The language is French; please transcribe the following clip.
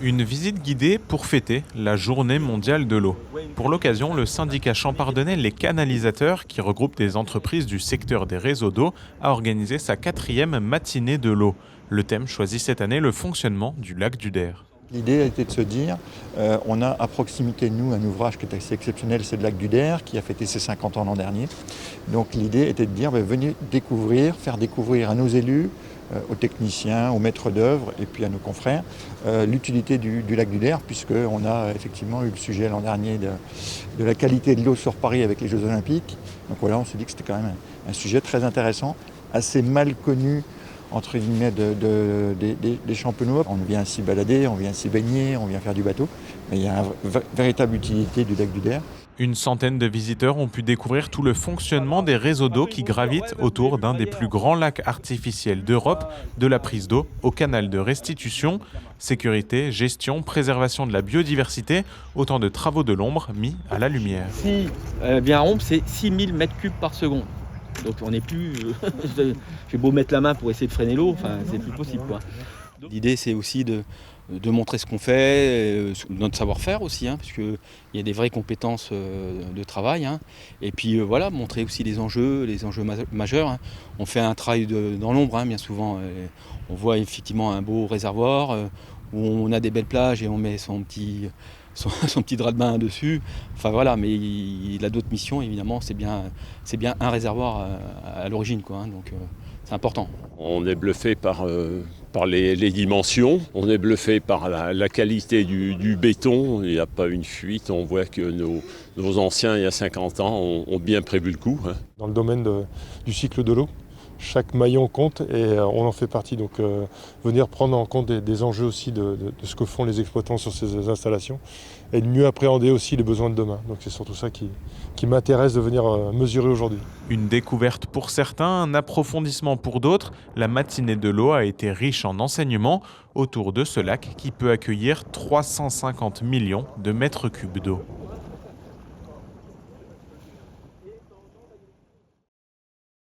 Une visite guidée pour fêter la Journée mondiale de l'eau. Pour l'occasion, le syndicat champardonnais Les Canalisateurs, qui regroupe des entreprises du secteur des réseaux d'eau, a organisé sa 4e matinée de l'eau. Le thème choisi cette année, le fonctionnement du lac du Der. L'idée était de se dire, on a à proximité de nous un ouvrage qui est assez exceptionnel, c'est le lac du Der, qui a fêté ses 50 ans l'an dernier. Donc l'idée était de dire, venez découvrir, faire découvrir à nos élus, aux techniciens, aux maîtres d'œuvre et puis à nos confrères, l'utilité du lac du Der, puisqu'on a effectivement eu le sujet l'an dernier de la qualité de l'eau sur Paris avec les Jeux Olympiques. Donc voilà, on s'est dit que c'était quand même un sujet très intéressant, assez mal connu entre guillemets des champenois. On vient s'y balader, on vient s'y baigner, on vient faire du bateau. Mais il y a une véritable utilité du lac du Der. Une centaine de visiteurs ont pu découvrir tout le fonctionnement des réseaux d'eau qui gravitent autour d'un des plus grands lacs artificiels d'Europe, de la prise d'eau au canal de restitution. Sécurité, gestion, préservation de la biodiversité, autant de travaux de l'ombre mis à la lumière. Si bien rompre, c'est 6000 mètres cubes par seconde. Donc on n'est plus. J'ai beau mettre la main pour essayer de freiner l'eau, c'est plus possible, quoi. L'idée, c'est aussi de montrer ce qu'on fait, notre savoir-faire aussi, parce qu'il y a des vraies compétences de travail. Et puis voilà, montrer aussi les enjeux majeurs. On fait un travail dans l'ombre, bien souvent. On voit effectivement un beau réservoir où on a des belles plages et on met son petit drap de bain dessus. Enfin voilà, mais il a d'autres missions, évidemment. C'est bien un réservoir à l'origine, quoi. Donc c'est important. On est bluffé par les dimensions, on est bluffé par la qualité du béton. Il n'y a pas une fuite, on voit que nos anciens, il y a 50 ans, ont bien prévu le coup. Dans le domaine du cycle de l'eau, chaque maillon compte et on en fait partie. Donc venir prendre en compte des enjeux aussi de ce que font les exploitants sur ces installations et de mieux appréhender aussi les besoins de demain. Donc c'est surtout ça qui m'intéresse de venir mesurer aujourd'hui. Une découverte pour certains, un approfondissement pour d'autres. La matinée de l'eau a été riche en enseignements autour de ce lac qui peut accueillir 350 millions de mètres cubes d'eau.